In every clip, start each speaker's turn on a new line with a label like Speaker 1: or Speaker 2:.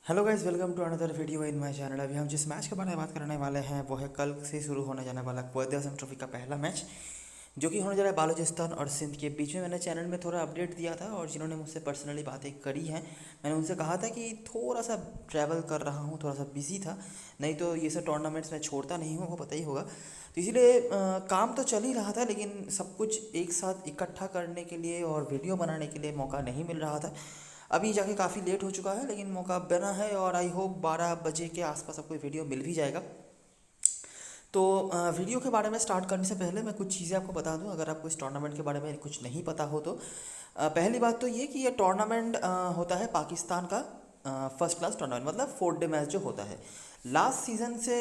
Speaker 1: Hello guys, welcome to another video in my channel. अभी हम जिस मैच के बारे में बात करने वाले हैं वो है कल से शुरू होने जाने वाला क्वैत आज़म ट्रॉफी का पहला मैच, जो कि होने जा रहा है बालूचिस्तान और सिंध के बीच में। मैंने चैनल में थोड़ा अपडेट दिया था और जिन्होंने मुझसे पर्सनली बातें करी हैं, मैंने उनसे कहा था कि थोड़ा सा ट्रैवल कर रहा हूँ, थोड़ा सा बिजी था, नहीं तो ये सब टूर्नामेंट्स मैं छोड़ता नहीं हूँ, वो पता ही होगा। तो इसीलिए काम तो चल ही रहा था, लेकिन सब कुछ एक साथ इकट्ठा करने के लिए और वीडियो बनाने के लिए मौका नहीं मिल रहा था। अभी जाके काफ़ी लेट हो चुका है, लेकिन मौका बना है और आई होप 12 बजे के आसपास आपको वीडियो मिल भी जाएगा। तो वीडियो के बारे में स्टार्ट करने से पहले मैं कुछ चीज़ें आपको बता दूं, अगर आपको इस टूर्नामेंट के बारे में कुछ नहीं पता हो तो। पहली बात तो ये कि ये टूर्नामेंट होता है पाकिस्तान का फर्स्ट क्लास टूर्नामेंट, मतलब 4 डे मैच जो होता है। लास्ट सीज़न से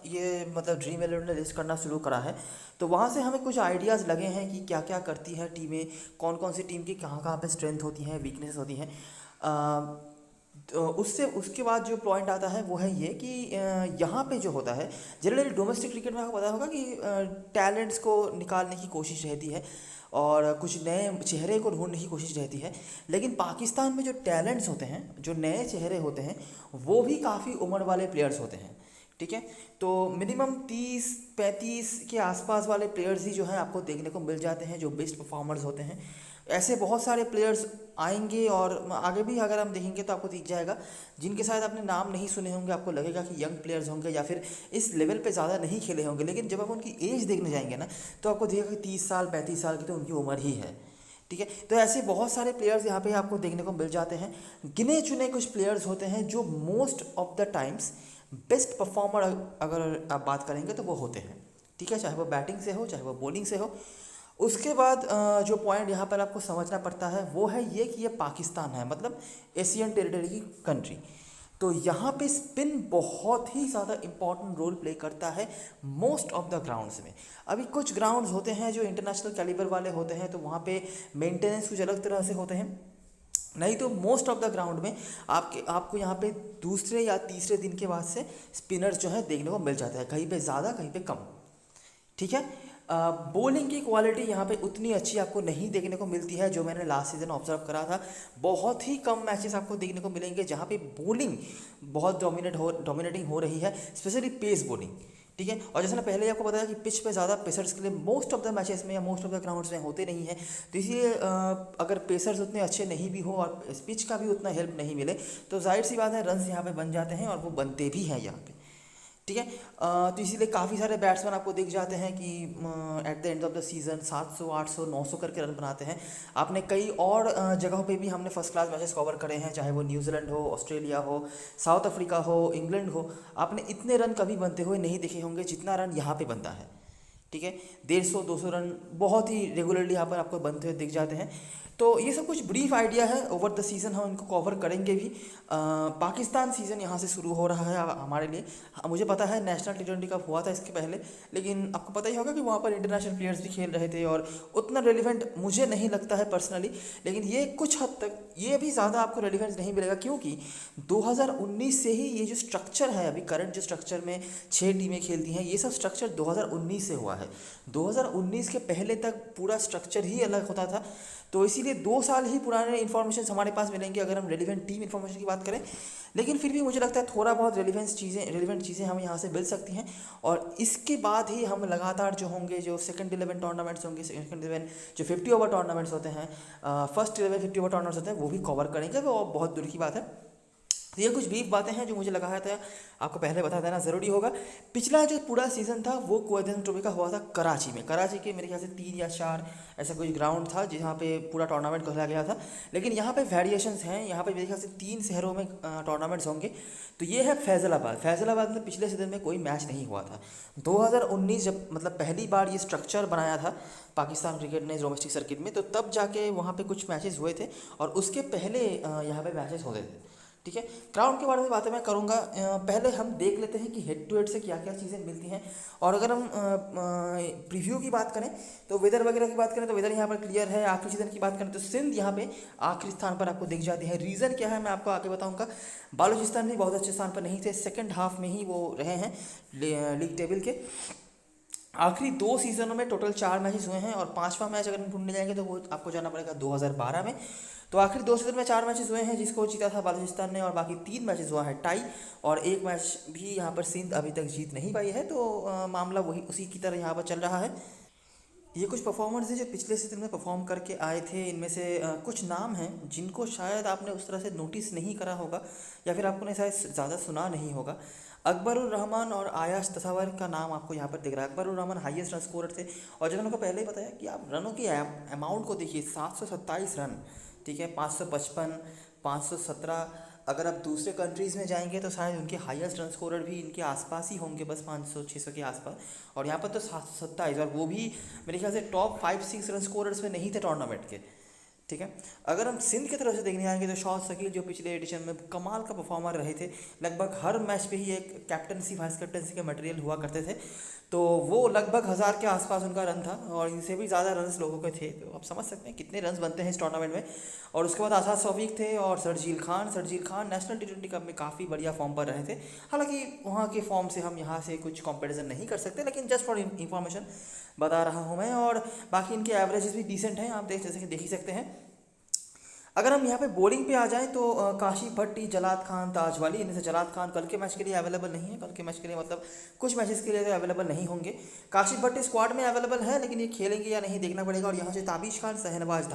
Speaker 1: ये मतलब ड्रीम इलेवन ने लिस्ट करना शुरू करा है, तो वहाँ से हमें कुछ आइडियाज़ लगे हैं कि क्या क्या करती है टीमें, कौन कौन सी टीम की कहाँ कहाँ पे स्ट्रेंथ होती हैं, वीकनेस होती हैं। तो उससे उसके बाद जो पॉइंट आता है वो है ये कि यहाँ पे जो होता है, जनरली डोमेस्टिक क्रिकेट में आपको पता होगा कि टैलेंट्स को निकालने की कोशिश रहती है और कुछ नए चेहरे को ढूंढने की कोशिश रहती है। लेकिन पाकिस्तान में जो टैलेंट्स होते हैं, जो नए चेहरे होते हैं, वो भी काफ़ी उम्र वाले प्लेयर्स होते हैं। ठीक है, तो मिनिमम 30-35 के आसपास वाले प्लेयर्स ही जो हैं आपको देखने को मिल जाते हैं, जो बेस्ट परफॉर्मर्स होते हैं। ऐसे बहुत सारे प्लेयर्स आएंगे और आगे भी अगर हम देखेंगे तो आपको दिख जाएगा, जिनके शायद आपने नाम नहीं सुने होंगे, आपको लगेगा कि यंग प्लेयर्स होंगे या फिर इस लेवल पे ज़्यादा नहीं खेले होंगे, लेकिन जब आप उनकी एज देखने जाएंगे ना, तो आपको दिखेगा कि 30 साल 35 साल की तो उनकी उम्र ही है। ठीक है, तो ऐसे बहुत सारे प्लेयर्स यहाँ पे आपको देखने को मिल जाते हैं। गिने चुने कुछ प्लेयर्स होते हैं जो most of the times best performer अगर आप बात करेंगे तो वो होते हैं। ठीक है, चाहे वो बैटिंग से हो चाहे वो बॉलिंग से हो। उसके बाद जो पॉइंट यहाँ पर आपको समझना पड़ता है वो है ये कि ये पाकिस्तान है, मतलब एशियन टेरिटरी की कंट्री। तो यहाँ पे स्पिन बहुत ही ज़्यादा इम्पॉर्टेंट रोल प्ले करता है मोस्ट ऑफ द ग्राउंड्स में। अभी कुछ ग्राउंड्स होते हैं जो इंटरनेशनल कैलिबर वाले होते हैं, तो वहाँ पे मेंटेनेंस कुछ अलग तरह से होते हैं, नहीं तो मोस्ट ऑफ द ग्राउंड में आपको यहाँ पे दूसरे या तीसरे दिन के बाद से स्पिनर्स जो है देखने को मिल जाता है, कहीं पे ज़्यादा कहीं पे कम। ठीक है, बॉलिंग की क्वालिटी यहाँ पे उतनी अच्छी आपको नहीं देखने को मिलती है, जो मैंने लास्ट सीज़न ऑब्जर्व करा था। बहुत ही कम मैचेस आपको देखने को मिलेंगे जहाँ पे बॉलिंग बहुत डोमिनेटिंग हो रही है, स्पेशली पेस बॉलिंग। ठीक है, और जैसे ना पहले ही आपको बताया कि पिच पे ज़्यादा पेसर्स के लिए मोस्ट ऑफ द मैचेस में या मोस्ट ऑफ द ग्राउंड्स में होते नहीं हैं, तो इसलिए अगर पेसर्स उतने अच्छे नहीं भी हो और पिच का भी उतना हेल्प नहीं मिले, तो जाहिर सी बात है रन्स यहाँ पे बन जाते हैं और वो बनते भी हैं यहाँ पे। ठीक है, तो इसीलिए काफ़ी सारे बैट्समैन आपको दिख जाते हैं कि at the end of the season 700 800 900 करके रन बनाते हैं। आपने कई और जगहों पे भी हमने फर्स्ट क्लास मैचेस कवर करे हैं, चाहे वो न्यूजीलैंड हो, ऑस्ट्रेलिया हो, साउथ अफ्रीका हो, इंग्लैंड हो। आपने इतने रन कभी बनते हुए नहीं देखे होंगे जितना रन यहाँ पे बनता है। ठीक है, 150-200 रन बहुत ही रेगुलरली यहाँ पर आपको बनते हुए दिख जाते हैं। तो ये सब कुछ ब्रीफ आइडिया है, ओवर द सीज़न हम इनको कवर करेंगे भी। पाकिस्तान सीज़न यहाँ से शुरू हो रहा है हमारे लिए। मुझे पता है नेशनल T20 कप हुआ था इसके पहले, लेकिन आपको पता ही होगा कि वहाँ पर इंटरनेशनल प्लेयर्स भी खेल रहे थे और उतना रेलिवेंट मुझे नहीं लगता है पर्सनली। लेकिन ये कुछ हद तक ये भी ज़्यादा आपको रेलिवेंस नहीं मिलेगा, क्योंकि 2019 से ही ये जो स्ट्रक्चर है, अभी करंट जो स्ट्रक्चर में 6 टीमें खेलती हैं, ये सब स्ट्रक्चर 2019 से हुआ है। 2019 के पहले तक पूरा स्ट्रक्चर ही अलग होता था, तो इसीलिए 2 साल ही पुराने इन्फॉर्मेशन हमारे पास मिलेंगे अगर हम रेलिवेंट टीम इन्फॉर्मेशन की बात करें। लेकिन फिर भी मुझे लगता है थोड़ा बहुत रेलिवेंट चीज़ें हम यहाँ से मिल सकती हैं, और इसके बाद ही हम लगातार जो होंगे, जो सेकंड 11 टूर्नामेंट्स होंगे, सेकंड 11 जो 50 ओवर टूर्नामेंट्स होते हैं, फर्स्ट 11 50 ओवर टूर्नामेंट्स होते हैं, वो भी कवर करेंगे। वो बहुत दूर की बात है। तो ये कुछ ब्रीफ बातें हैं जो मुझे लगा था आपको पहले बता देना ज़रूरी होगा। पिछला जो पूरा सीज़न था वो क्वैत आज़म ट्रॉफी का हुआ था कराची में। कराची के मेरे ख्याल से 3 या 4 ऐसा कोई ग्राउंड था जहाँ पे पूरा टूर्नामेंट खेला गया था। लेकिन यहाँ पे वेरिएशंस हैं, यहाँ पे मेरे ख्याल से 3 शहरों में टूर्नामेंट्स होंगे। तो ये है फैज़लाबाद। फैज़लाबाद में पिछले सीज़न में कोई मैच नहीं हुआ था। 2019 जब मतलब पहली बार ये स्ट्रक्चर बनाया था पाकिस्तान क्रिकेट ने डोमेस्टिक सर्किट में, तो तब जाके वहाँ पे कुछ मैचेस हुए थे और उसके पहले यहाँ पे मैचेस होते थे। ठीक है, ग्राउंड के बारे में बातें मैं करूँगा। पहले हम देख लेते हैं कि हेड टू हेड से क्या क्या चीज़ें मिलती हैं। और अगर हम प्रीव्यू की बात करें तो वेदर वगैरह की बात करें तो वेदर यहाँ पर क्लियर है। आखिरी सीजन की बात करें तो सिंध यहाँ पे आखिरी स्थान पर आपको दिख जाती है। रीज़न क्या है मैं आपको आगे बताऊँगा। बालूचिस्तान भी बहुत अच्छे स्थान पर नहीं थे, सेकेंड हाफ में ही वो रहे हैं लीग टेबल के। आखिरी 2 सीज़नों में टोटल 4 मैचेस हुए हैं और पांचवा मैच अगर हम ढूंढने जाएंगे तो वो आपको जाना पड़ेगा 2012 में। तो आखिरी 2 सीज़न में 4 मैचेस हुए हैं जिसको जीता था बलूचिस्तान ने, और बाकी 3 मैचेस हुआ है टाई, और एक मैच भी यहाँ पर सिंध अभी तक जीत नहीं पाई है। तो मामला वही उसी की तरह यहाँ पर चल रहा है। ये कुछ परफॉर्मर्स हैं जो पिछले सीजन में परफॉर्म करके आए थे। इनमें से कुछ नाम हैं जिनको शायद आपने उस तरह से नोटिस नहीं करा होगा या फिर आपने शायद ज़्यादा सुना नहीं होगा। अकबरुर रहमान और आयाश तसावर का नाम आपको यहाँ पर दिख रहा है। अकबरुर रहमान हाईएस्ट रन स्कोरर थे, और जैसे मैंने आपको पहले ही बताया कि आप रनों की अमाउंट को देखिए, 727 रन, ठीक है, 555, 517। अगर आप दूसरे कंट्रीज़ में जाएंगे तो शायद उनके हाईएस्ट रन स्कोरर भी इनके आसपास ही होंगे, बस 500-600 के आसपास। और यहाँ पर तो 727, और वो भी मेरे ख्याल से टॉप 5-6 रन स्कोरर्स में नहीं थे टूर्नामेंट के, ठीक है। अगर हम सिंध की तरफ से देखने आएंगे तो शौद शकील जो पिछले एडिशन में कमाल का परफॉर्मर रहे थे, लगभग हर मैच पे ही एक कैप्टनसी वाइस कैप्टनसी के मटेरियल हुआ करते थे, तो वो लगभग 1000 के आसपास उनका रन था, और इनसे भी ज़्यादा रन्स लोगों के थे। तो आप समझ सकते हैं कितने रन्स बनते हैं इस टूर्नामेंट में। और उसके बाद आसाद शौफीक थे और सरजील खान नेशनल टी20 कप में काफ़ी बढ़िया फॉर्म पर रहे थे। हालांकि वहाँ के फॉर्म से हम यहाँ से कुछ कंपैरिजन नहीं कर सकते, लेकिन जस्ट फॉर इंफॉर्मेशन बता रहा हूँ मैं। और बाकी इनके एवरेजेस भी डिसेंट हैं, आप जैसे कि देख ही सकते हैं। अगर हम यहाँ पे बॉलिंग पे आ जाएं तो काशिफ भट्टी, जलाद खान, ताजवाली, इनमें से जलाद खान कल के मैच के लिए अवेलेबल नहीं है। कल के मैच के लिए मतलब कुछ मैचेस के लिए तो अवेलेबल नहीं होंगे। काशिफ भट्टी स्क्वाड में अवेलेबल है, लेकिन ये खेलेंगे या नहीं देखना पड़ेगा। और यहाँ से ताबिश खान, शहनवाज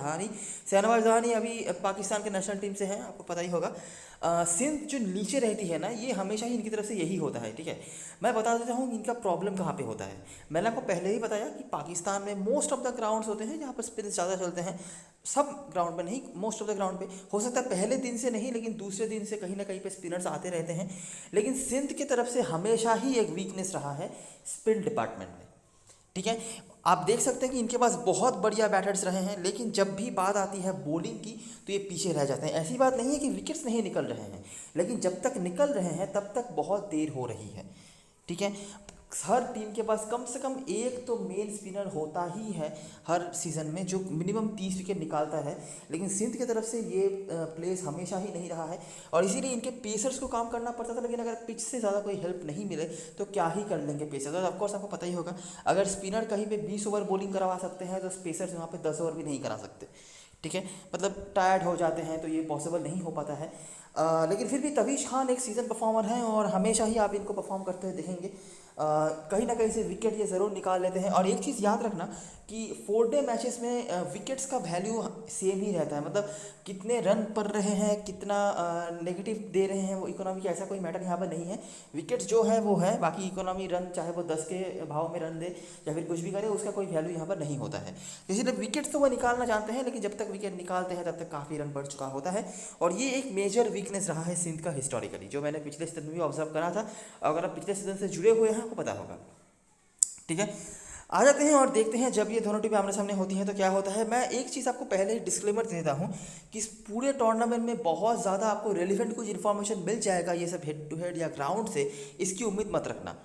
Speaker 1: दहानी अभी पाकिस्तान के नेशनल टीम से हैं, आपको पता ही होगा। सिंध जो नीचे रहती है ना, ये हमेशा ही इनकी तरफ से यही होता है, ठीक है। मैं बता देता हूँ इनका प्रॉब्लम कहाँ पे होता है। मैंने आपको पहले ही बताया कि पाकिस्तान में मोस्ट ऑफ द ग्राउंड्स होते हैं जहाँ पर स्पिन ज़्यादा चलते हैं। सब ग्राउंड पे नहीं, मोस्ट ऑफ द ग्राउंड पे हो सकता है पहले दिन से नहीं, लेकिन दूसरे दिन से कहीं ना कहीं पे स्पिनर्स आते रहते हैं। लेकिन सिंध की तरफ से हमेशा ही एक वीकनेस रहा है स्पिन डिपार्टमेंट में, ठीक है। आप देख सकते हैं कि इनके पास बहुत बढ़िया बैटर्स रहे हैं, लेकिन जब भी बात आती है बॉलिंग की तो ये पीछे रह जाते हैं। ऐसी बात नहीं है कि विकेट्स नहीं निकल रहे हैं, लेकिन जब तक निकल रहे हैं तब तक बहुत देर हो रही है, ठीक है। हर टीम के पास कम से कम एक तो मेन स्पिनर होता ही है हर सीज़न में, जो मिनिमम 30 विकेट निकालता है। लेकिन सिंध की तरफ से ये प्लेस हमेशा ही नहीं रहा है, और इसीलिए इनके पेसर्स को काम करना पड़ता था। लेकिन अगर पिच से ज़्यादा कोई हेल्प नहीं मिले तो क्या ही कर लेंगे पेसर्स। और ऑफकोर्स आपको पता ही होगा, अगर स्पिनर कहीं पे 20 ओवर बॉलिंग करवा सकते हैं तो पेसर्स वहाँ पे 10 ओवर भी नहीं करा सकते, ठीक है। मतलब टायर्ड हो जाते हैं, तो ये पॉसिबल नहीं हो पाता है। लेकिन फिर भी तवीश खान एक सीज़न परफॉर्मर हैं, और हमेशा ही आप इनको परफॉर्म करते हुए देखेंगे। कहीं ना कहीं से विकेट ये ज़रूर निकाल लेते हैं। और एक चीज़ याद रखना कि 4 डे मैचेस में विकेट्स का वैल्यू सेम ही रहता है। मतलब कितने रन पड़ रहे हैं, कितना नेगेटिव दे रहे हैं, वो इकोनॉमी का ऐसा कोई मैटर यहाँ पर नहीं है। विकेट्स जो है वो है, बाकी इकोनॉमी रन चाहे वो 10 के भाव में रन दे या फिर कुछ भी करे, उसका कोई वैल्यू यहाँ पर नहीं होता है। इसीलिए विकेट्स तो वो निकालना जानते हैं, लेकिन जब तक विकेट निकालते हैं तब तक काफ़ी रन बढ़ चुका होता है। और ये एक मेजर वीकनेस रहा है सिंध का हिस्टोरिकली, जो मैंने पिछले सीजन में भी ऑब्जर्व करा था। अगर आप पिछले सीजन से जुड़े हुए हैं आपको पता होगा, ठीक है। आ जाते हैं और देखते हैं जब ये दोनों टीमें आमने सामने होती हैं तो क्या होता है। मैं एक चीज़ आपको पहले ही डिस्क्लेमर दे देता हूँ कि इस पूरे टूर्नामेंट में बहुत ज़्यादा आपको रेलिवेंट कुछ इन्फॉर्मेशन मिल जाएगा, ये सब हेड टू हेड या ग्राउंड से, इसकी उम्मीद मत रखना,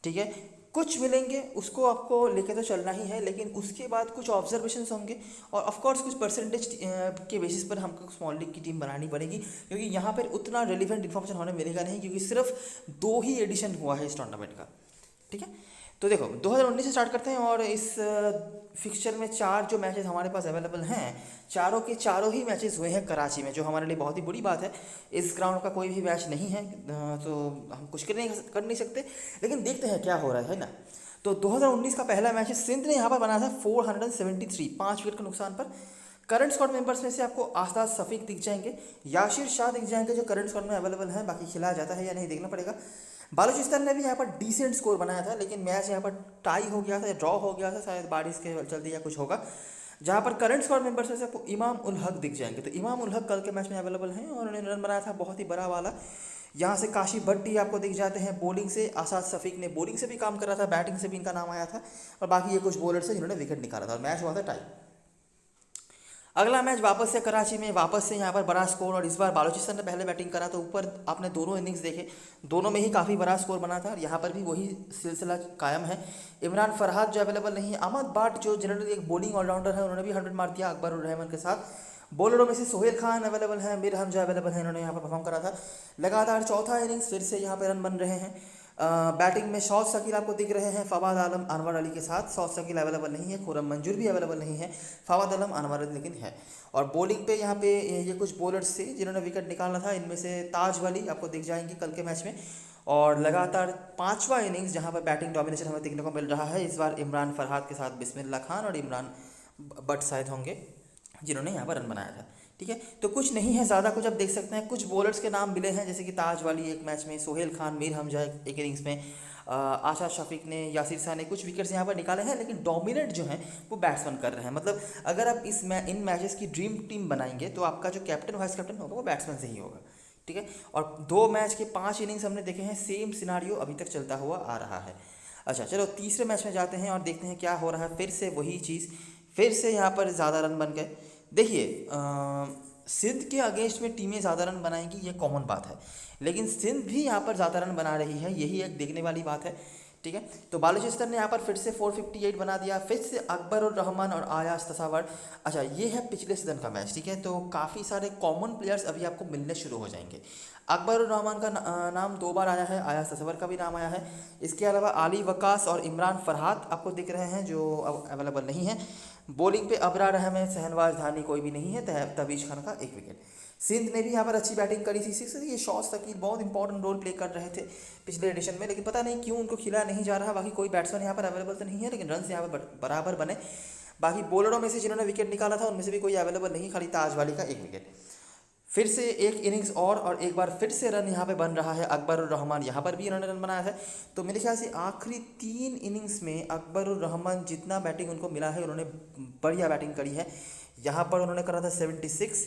Speaker 1: ठीक है। कुछ मिलेंगे उसको आपको लेके तो चलना ही है, लेकिन उसके बाद कुछ ऑब्जर्वेशंस होंगे, और ऑफकोर्स कुछ परसेंटेज के बेसिस पर हमको स्मॉल लीग की टीम बनानी पड़ेगी, क्योंकि यहाँ पर उतना रेलिवेंट इन्फॉर्मेशन होने मिलेगा नहीं, क्योंकि सिर्फ 2 ही एडिशन हुआ है इस टूर्नामेंट का, ठीक है। तो देखो 2019 से स्टार्ट करते हैं, और इस फिक्सचर में 4 जो मैचेस हमारे पास अवेलेबल हैं, चारों के चारों ही मैचेस हुए हैं कराची में, जो हमारे लिए बहुत ही बुरी बात है। इस ग्राउंड का कोई भी मैच नहीं है, तो हम कुछ कर नहीं सकते, लेकिन देखते हैं क्या हो रहा है ना। तो 2019 का पहला मैच सिंध ने यहाँ पर बनाया था 473, 5 विकेट के नुकसान पर। करंट स्क्वाड मेंबर्स में से आपको आसाद शफीक दिख जाएंगे, याशिर शाह दिख जाएंगे, जो करंट स्क्वाड में अवेलेबल है। बाकी खिलाया जाता है या नहीं देखना पड़ेगा। बालूचिस्तान ने भी यहाँ पर डिसेंट स्कोर बनाया था, लेकिन मैच यहाँ पर टाई हो गया था या ड्रॉ हो गया था, शायद बारिश के चलते या कुछ होगा। जहाँ पर करंट स्क्वाड मेंबर्स में से आपको इमाम उल हक दिख जाएंगे, तो इमाम उल हक कल के मैच में अवेलेबल हैं और उन्होंने रन बनाया था बहुत ही बड़ा वाला। यहाँ से काशिफ भट्टी आपको दिख जाते हैं बॉलिंग से, आसाद शफीक ने बॉलिंग से भी काम करा था, बैटिंग से भी इनका नाम आया था, और बाकी ये कुछ बॉलर से जिन्होंने विकेट निकाला था, और मैच हुआ था टाई। अगला मैच वापस से कराची में, वापस से यहाँ पर बड़ा स्कोर, और इस बार बालूचिस्तान ने पहले बैटिंग करा, तो ऊपर आपने दोनों इनिंग्स देखे, दोनों में ही काफ़ी बड़ा स्कोर बना था, और यहाँ पर भी वही सिलसिला कायम है। इमरान फरहाद जो अवेलेबल नहीं है, अहमद बाट जो जनरली एक बॉलिंग ऑलराउंडर है, उन्होंने भी 100 मार दिया अकबर उर रहमान के साथ। बॉलरों में से सोहेल खान अवेलेबल है, मिर हमजा अवेलेबल है, इन्होंने यहाँ पर परफॉर्म करा था। लगातार चौथा इनिंग्स फिर से यहाँ पर रन बन रहे हैं। बैटिंग में शौद शकील आपको दिख रहे हैं फवाद आलम अनवर अली के साथ। शौद शकील अवेलेबल नहीं है, खुर्रम मंजूर भी अवेलेबल नहीं है, फवाद आलम अनवर अली लेकिन है। और बॉलिंग पे यहाँ पे ये कुछ बॉलर्स थे जिन्होंने विकेट निकाला था, इनमें से ताज वाली आपको दिख जाएंगी कल के मैच में। और लगातार पांचवा इनिंग्स जहाँ पर बैटिंग डोमिनेशन हमें देखने को मिल रहा है, इस बार इमरान फरहाद के साथ बिस्मिल्लाह खान और इमरान बट शायद होंगे जिन्होंने यहाँ पर रन बनाया था। ठीक है, तो कुछ नहीं है ज़्यादा कुछ, आप देख सकते हैं कुछ बॉलर्स के नाम मिले हैं जैसे कि ताज वाली एक मैच में, सोहेल खान, मीर हमजा एक इनिंग्स में, आशा शफीक ने, यासिर शाह ने कुछ विकेट्स यहाँ पर निकाले हैं, लेकिन डोमिनेट जो हैं वो बैट्समैन कर रहे हैं। मतलब अगर आप इन मैचेस की ड्रीम टीम बनाएंगे तो आपका जो कैप्टन वाइस कैप्टन होगा वो बैट्समैन से ही होगा। ठीक है, और 2 मैच के 5 इनिंग्स हमने देखे हैं, सेम सिनारियो अभी तक चलता हुआ आ रहा है। अच्छा चलो तीसरे मैच में जाते हैं और देखते हैं क्या हो रहा है। फिर से वही चीज़, फिर से यहाँ पर ज़्यादा रन बन गए। देखिए सिंध के अगेंस्ट में टीमें ज़्यादा रन बनाएंगी ये कॉमन बात है, लेकिन सिंध भी यहाँ पर ज़्यादा रन बना रही है, यही एक देखने वाली बात है। ठीक है, तो बालूचिस्तान ने यहाँ पर फिर से 458 बना दिया, फिर से अकबर उर रहमान और आयाज तसावर। अच्छा ये है पिछले सीजन का मैच। ठीक है, तो काफ़ी सारे कॉमन प्लेयर्स अभी आपको मिलने शुरू हो जाएंगे। अकबर उर रहमान का नाम 2 बार आया है, आयाज तसवर का भी नाम आया है। इसके अलावा आली वकास और इमरान फरहाद आपको दिख रहे हैं जो अब अवेलेबल नहीं है। बॉलिंग पे अबरार अहमद, शहनवाज धानी कोई भी नहीं है, तबीश खान का 1 विकेट। सिंध ने भी यहाँ पर अच्छी बैटिंग करी थी, ये शौद शकील बहुत इंपॉर्टेंट रोल प्ले कर रहे थे पिछले एडिशन में, लेकिन पता नहीं क्यों उनको खिलाया नहीं जा रहा। बाकी कोई बैट्समैन यहाँ पर अवेलेबल तो नहीं है, लेकिन रन यहाँ पर बराबर बने। बाकी बॉलरों में से जिन्होंने विकेट निकाला था उनमें से भी कोई अवेलेबल नहीं, खाली ताज वाली का 1 विकेट। फिर से एक इनिंग्स और एक बार फिर से रन यहाँ पे बन रहा है। अकबर उर रहमान यहाँ पर भी इन्होंने रन बनाया है। तो मेरे ख्याल से आखिरी 3 इनिंग्स में अकबर उर रहमान जितना बैटिंग उनको मिला है उन्होंने बढ़िया बैटिंग करी है। यहाँ पर उन्होंने करा था 76,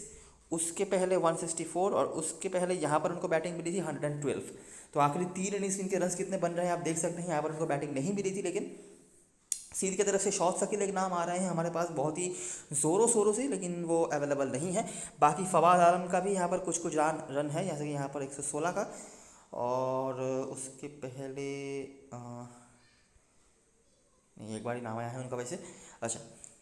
Speaker 1: उसके पहले 164 और उसके पहले यहाँ पर उनको बैटिंग मिली थी 112। तो आखिरी 3 इनिंग्स इनके रन कितने बन रहे हैं आप देख सकते हैं। यहाँ पर उनको बैटिंग नहीं मिली थी, लेकिन सिंध की तरफ से शौद शकील एक नाम आ रहे हैं हमारे पास बहुत ही ज़ोरों शोरों से, लेकिन वो अवेलेबल नहीं है। बाकी फवाद आलम का भी यहाँ पर कुछ रन है, जैसे कि यहाँ पर 116 का, और उसके पहले नहीं एक बार ही नाम आया है उनका वैसे। अच्छा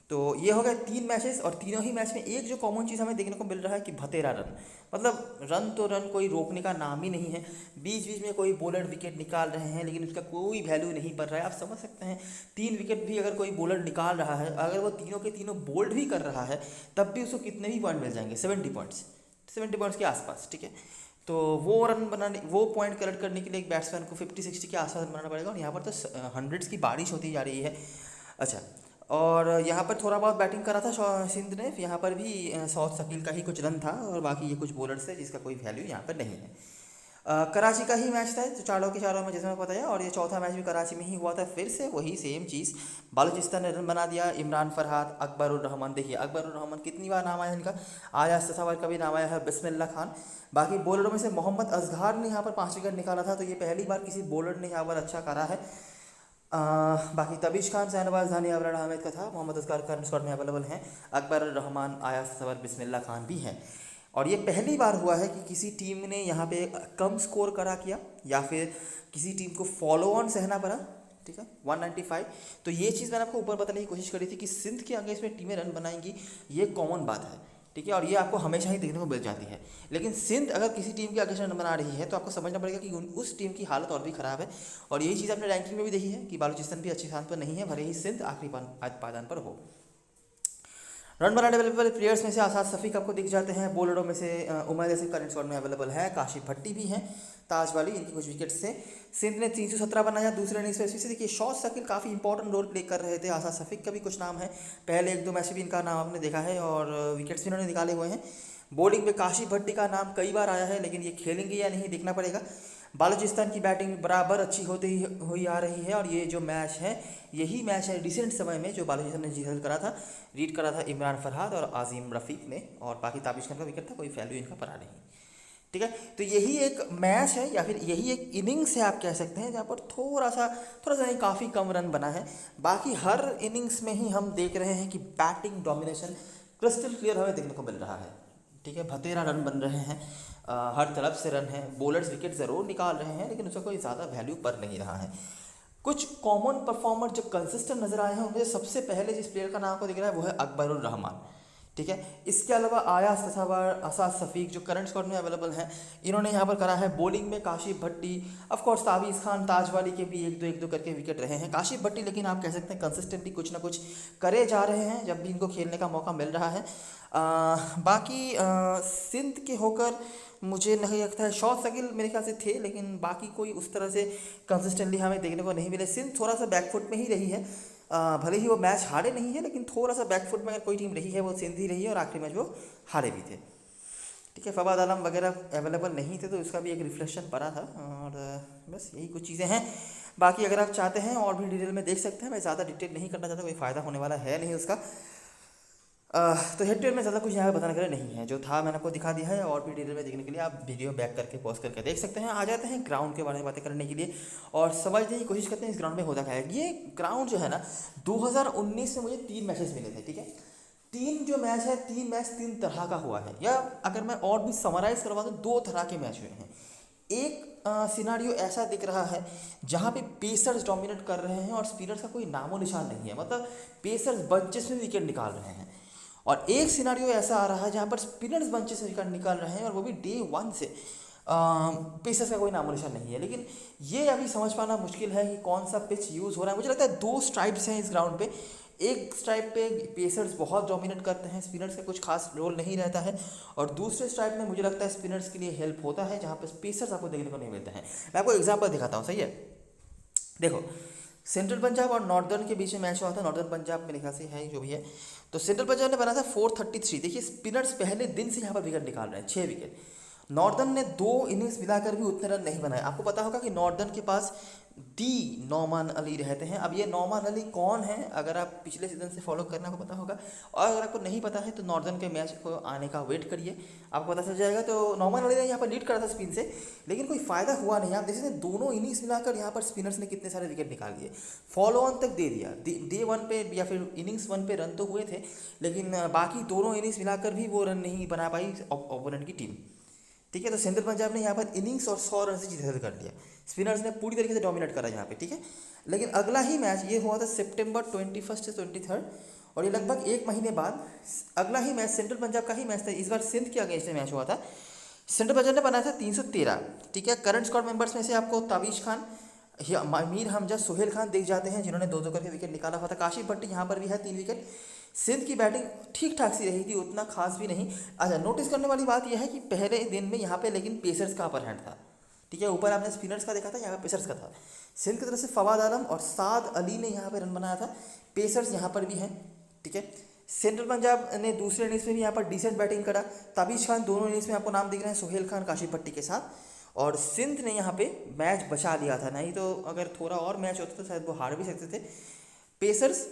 Speaker 1: तो ये हो गए 3 मैचेस, और तीनों ही मैच में एक जो कॉमन चीज़ हमें देखने को मिल रहा है कि भतेरा रन, मतलब रन तो रन कोई रोकने का नाम ही नहीं है। बीच बीच में कोई बॉलर विकेट निकाल रहे हैं, लेकिन उसका कोई वैल्यू नहीं पड़ रहा है। आप समझ सकते हैं 3 विकेट भी अगर कोई बॉलर निकाल रहा है, अगर वो तीनों के तीनों बोल्ड भी कर रहा है, तब भी उसको कितने भी पॉइंट मिल जाएंगे, 70 पॉइंट्स के आसपास। ठीक है, तो वो रन बनाने, वो पॉइंट कलेक्ट करने के लिए एक बैट्समैन को 50-60 के आसपास बनाना पड़ेगा, और यहाँ पर तो हंड्रेड्स की बारिश होती जा रही है। अच्छा, और यहाँ पर थोड़ा बहुत बैटिंग करा था सिंध ने, यहाँ पर भी शौद शकील का ही कुछ रन था, और बाकी ये कुछ बॉलर्स है जिसका कोई वैल्यू यहाँ पर नहीं है। कराची का ही मैच था, तो चारों के चारों में जैसे मैं बताया, और ये चौथा मैच भी कराची में ही हुआ था। फिर से वही सेम चीज़, बालूचिस्तान ने रन बना दिया। इमरान फरहाद, अकबर उर रहमान, देखिए अकबर उर रहमान कितनी बार नाम आया इनका, आयाज तसावर का भी नाम आया है, बिस्मिल्लाह खान। बाकी बॉलरों में से मोहम्मद अजहर ने यहाँ पर 5 विकेट निकाला था, तो ये पहली बार किसी बॉलर ने यहाँ पर अच्छा करा है। बाकी तबीश खान, शहनवाज धानी, अबरार अहमद का था, मोहम्मद असगर का स्क्वाड में अवेलेबल हैं, अकबर रहमान, आयाज तसवर, बिस्मिल्लाह खान भी हैं। और ये पहली बार हुआ है कि किसी टीम ने यहाँ पे कम स्कोर करा किया, या फिर किसी टीम को फॉलो ऑन सहना पड़ा। ठीक है, 195। तो ये चीज़ मैंने आपको ऊपर बताने की कोशिश करी थी कि सिंध के अगेंस्ट में टीमें रन बनाएंगी, ये कॉमन बात है। ठीक है, और ये आपको हमेशा ही देखने को मिल जाती है। लेकिन सिंध अगर किसी टीम के अगेंस्ट रन बना रही है तो आपको समझना पड़ेगा कि उस टीम की हालत और भी ख़राब है। और यही चीज़ आपने रैंकिंग में भी देखी है कि बालूचिस्तान भी अच्छे स्थान पर नहीं है, भले ही सिंध आखिरी पायदान पर हो। रन बनाने वाले प्लेयर्स में से आसाद शफीक आपको दिख जाते हैं। बॉलरों में से उमर जैसे करंट स्क्वाड में अवेलेबल है, काशिफ भट्टी भी हैं, ताज वाली, इनकी कुछ विकेट्स से। सिंध ने 317 बनाया दूसरे इनिंग्स में। से देखिए शौद शकील काफ़ी इंपॉर्टेंट रोल प्ले कर रहे थे, आसाद शफीक का भी कुछ नाम है, पहले 1-2 मैच में भी इनका नाम आपने देखा है, और विकेट्स भी इन्होंने निकाले हुए हैं। बॉलिंग में काशिफ भट्टी का नाम कई बार आया है, लेकिन ये खेलेंगे या नहीं देखना पड़ेगा। बालूचिस्तान की बैटिंग बराबर अच्छी होती हुई आ रही है, और ये जो मैच है यही मैच है रिसेंट समय में जो बालूचिस्तान ने जीत करा था, रीड करा था इमरान फरहाद और आज़िम रफ़ीक ने, और बाकी ताबिश खान का विकेट था, कोई वैल्यू इनका पड़ा नहीं। ठीक है, तो यही एक मैच है या फिर यही एक इनिंग्स है आप कह सकते हैं, जहाँ पर थोड़ा सा नहीं काफ़ी कम रन बना है। बाकी हर इनिंग्स में ही हम देख रहे हैं कि बैटिंग डोमिनेशन क्रिस्टल क्लियर हमें देखने को मिल रहा है। ठीक है, भतेरा रन बन रहे हैं, हर तरफ से रन है, बॉलर्स विकेट ज़रूर निकाल रहे हैं, लेकिन उसका कोई ज़्यादा वैल्यू पड़ नहीं रहा है। कुछ कॉमन परफॉर्मर जो कंसिस्टेंट नज़र आए हैं, उनमें सबसे पहले जिस प्लेयर का नाम को दिख रहा है वो है अकबर उर रहमान। ठीक है। इसके अलावा आयास तसावर, असाद सफ़ीक जो करंट स्क्वाड में अवेलेबल हैं, इन्होंने यहाँ पर करा है। बॉलिंग में काशिफ भट्टी, ऑफ कोर्स ताबीज़ खान ताजवाली के भी एक दो करके विकेट रहे हैं। काशिफ भट्टी लेकिन आप कह सकते हैं कंसिस्टेंटली कुछ ना कुछ करे जा रहे हैं जब भी इनको खेलने का मौका मिल रहा है। बाकी सिंध के होकर मुझे नहीं लगता है, शॉट सगिल मेरे ख्याल से थे, लेकिन बाकी कोई उस तरह से कंसिस्टेंटली हमें देखने को नहीं मिले। सिंध थोड़ा सा बैकफुट में ही रही है, भले ही वो मैच हारे नहीं है, लेकिन थोड़ा सा बैकफुट में अगर कोई टीम रही है वो सिंध ही रही है, और आखिरी मैच वो हारे भी थे। ठीक है, फवाद आलम वगैरह अवेलेबल नहीं थे तो इसका भी एक रिफ्लेक्शन पड़ा था, और बस यही कुछ चीज़ें हैं। बाकी अगर आप चाहते हैं और भी डिटेल में देख सकते हैं, मैं ज़्यादा डिटेल नहीं करना चाहता, कोई फ़ायदा होने वाला है नहीं उसका। तो हेड टू हेड में ज़्यादा कुछ यहाँ पे बताने के लिए नहीं है, जो था मैंने आपको दिखा दिया है। और भी डिटेल में देखने के लिए आप वीडियो बैक करके पॉज करके देख सकते हैं। आ जाते हैं ग्राउंड के बारे में बातें करने के लिए और समझने की कोशिश करते हैं इस ग्राउंड में होता क्या है। ये ग्राउंड जो है ना, 2019 में मुझे 3 मैचेस मिले थे। ठीक है, 3 जो मैच है, 3 मैच 3 तरह का हुआ है, या अगर मैं और भी समराइज़ करवा दूँ 2 तरह के मैच हुए हैं। एक सिनारियो ऐसा दिख रहा है जहाँ पे पेसर्स डोमिनेट कर रहे हैं और स्पिनर्स का कोई नामो निशान नहीं है, मतलब पेसर्स बंचेस में विकेट निकाल रहे हैं। और एक सिनारियो ऐसा आ रहा है जहाँ पर स्पिनर्स बंचेस से विकेट निकाल रहे हैं, और वो भी डे 1 से। पेसर्स का कोई नामो निशान नहीं है, लेकिन ये अभी समझ पाना मुश्किल है कि कौन सा पिच यूज़ हो रहा है। मुझे लगता है 2 स्ट्राइप्स हैं इस ग्राउंड पे। एक स्ट्राइप पे पेसर्स बहुत डोमिनेट करते हैं, स्पिनर्स का कुछ खास रोल नहीं रहता है, और दूसरे स्ट्राइप में मुझे लगता है स्पिनर्स के लिए हेल्प होता है, जहाँ पर पेसर्स आपको देखने को नहीं मिलते हैं। मैं आपको एग्जाम्पल दिखाता हूँ, सही है। देखो, सेंट्रल पंजाब और नॉर्दर्न के बीच में मैच हुआ था, नॉर्दर्न पंजाब मेरे ख्याल से है जो भी है। तो सेंट्रल पंजाब ने बना था 433। देखिए, स्पिनर्स पहले दिन से यहाँ पर विकेट निकाल रहे हैं, 6 विकेट। नॉर्दर्न ने 2 इनिंग्स मिलाकर भी उतने रन नहीं बनाए। आपको पता होगा कि नॉर्दर्न के पास नौमान अली रहते हैं। अब ये नौमान अली कौन है, अगर आप पिछले सीजन से फॉलो करना को पता होगा, और अगर आपको नहीं पता है तो नॉर्दर्न के मैच को आने का वेट करिए, आपको पता चल जाएगा। तो नौमान अली ने यहाँ पर लीड करा था स्पिन से, लेकिन कोई फ़ायदा हुआ नहीं। आप देख सकते हैं दोनों इनिंग्स मिलाकर यहाँ पर स्पिनर्स ने कितने सारे विकेट निकाल लिए, फॉलो ऑन तक दे दिया। डे 1 पे या फिर इनिंग्स 1 पे रन तो हुए थे, लेकिन बाकी दोनों इनिंग्स मिलाकर भी वो रन नहीं बना पाई ओपोनेंट की टीम। ठीक है, तो सेंट्रल पंजाब ने यहाँ पर इनिंग्स और 100 रन से जीत हासिल कर लिया। स्पिनर्स ने पूरी तरीके से डोमिनेट करा यहाँ पे। ठीक है, लेकिन अगला ही मैच ये हुआ था सितंबर 21 से 23, और ये लगभग 1 महीने बाद अगला ही मैच सेंट्रल पंजाब का ही मैच था। इस बार सिंध के अगेंस्ट मैच हुआ था। सेंट्रल पंजाब ने बनाया था 313। ठीक है, करंट स्क्वाड मेंबर्स में से आपको ताबीज़ खान, मीर हमजा, सुहेल खान दिख जाते हैं, जिन्होंने 2-2 करके विकेट निकाला हुआ था। काशिफ भट्टी यहाँ पर भी है, 3 विकेट। सिंध की बैटिंग ठीक ठाक सी रही थी, उतना खास भी नहीं। अच्छा, नोटिस करने वाली बात यह है कि पहले दिन में यहाँ पे लेकिन पेसर्स का अपर हैंड था। ठीक है, ऊपर आपने स्पिनर्स का देखा था, यहाँ पे पेसर्स का था। सिंध की तरफ से फवाद आलम और साद अली ने यहाँ पे रन बनाया था, पेसर्स यहाँ पर भी हैं। ठीक है, सेंट्रल पंजाब ने दूसरे इनिंग्स में भी यहाँ पर डिसेंट बैटिंग करा। ताबीज़ खान दोनों इनिंग्स में आपको नाम दिख रहे हैं, सुहेल खान, काशिफ भट्टी के साथ। और सिंध ने यहाँ पे मैच बचा लिया था, नहीं तो अगर थोड़ा और मैच होता तो शायद वो हार भी सकते थे। पेसर्स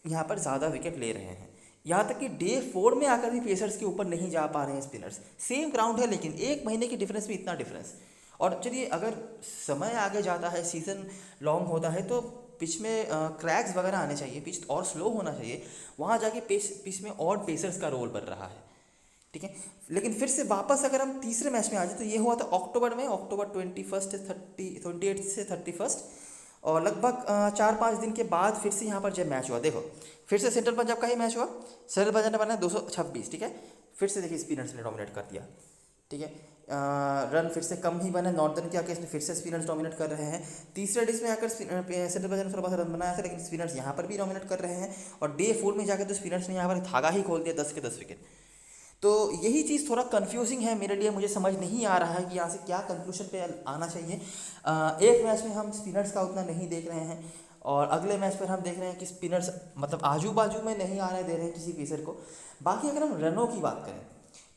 Speaker 1: यहाँ पर ज़्यादा विकेट ले रहे हैं, यहाँ तक कि डे 4 में आकर भी पेसर्स के ऊपर नहीं जा पा रहे हैं स्पिनर्स। सेम ग्राउंड है, लेकिन 1 महीने के डिफरेंस में इतना डिफरेंस। और चलिए, अगर समय आगे जाता है, सीज़न लॉन्ग होता है, तो पिच में क्रैक्स वगैरह आने चाहिए, पिच और स्लो होना चाहिए, वहाँ जाके पिच में और पेसर्स का रोल बन रहा है। ठीक है, लेकिन फिर से वापस अगर हम तीसरे मैच में आ जाए तो ये हुआ था अक्टूबर में, अक्टूबर 28 से 31, और लगभग 4-5 दिन के बाद फिर से यहाँ पर जब मैच हुआ, देखो फिर से सेंट्रल पंजाब का ही मैच हुआ। सेंट्रल पंजाब ने बनाया 226। ठीक है, फिर से देखिए स्पिनर्स ने डोमिनेट कर दिया। ठीक है, रन फिर से कम ही बने, नॉर्दर्न के आके इसमें फिर से स्पिनर्स डोमिनेट कर रहे हैं। तीसरे इनिंग्स में आकर सेंट्रल पंजाब ने थोड़ा बहुत रन बनाया था, लेकिन स्पिनर्स यहाँ पर भी डोमिनेट कर रहे हैं। और डे 4 में जाकर तो स्पिनर्स ने यहाँ पर धागा ही खोल दिया, 10 के 10 विकेट। तो यही चीज़ थोड़ा कंफ्यूजिंग है मेरे लिए, मुझे समझ नहीं आ रहा है कि यहाँ से क्या कंक्लूजन पे आना चाहिए। एक मैच में हम स्पिनर्स का उतना नहीं देख रहे हैं, और अगले मैच पर हम देख रहे हैं कि स्पिनर्स मतलब आजू बाजू में नहीं आने दे रहे हैं किसी पेसर को। बाकी अगर हम रनों की बात करें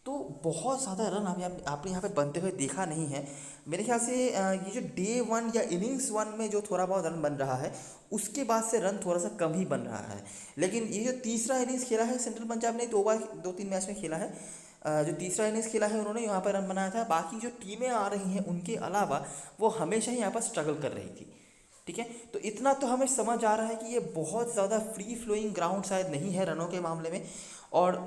Speaker 1: तो बहुत ज़्यादा रन आपने यहाँ पे बनते हुए देखा नहीं है। मेरे ख्याल से ये जो डे 1 या इनिंग्स 1 में जो थोड़ा बहुत रन बन रहा है, उसके बाद से रन थोड़ा सा कम ही बन रहा है। लेकिन ये जो तीसरा इनिंग्स खेला है सेंट्रल पंजाब ने, 2-3 मैच में खेला है, जो तीसरा इनिंग्स खेला है उन्होंने यहाँ पर रन बनाया था। बाकी जो टीमें आ रही हैं उनके अलावा वो हमेशा ही यहाँ पर स्ट्रगल कर रही थी। ठीक है, तो इतना तो हमें समझ आ रहा है कि ये बहुत ज़्यादा फ्री फ्लोइंग ग्राउंड शायद नहीं है रनों के मामले में। और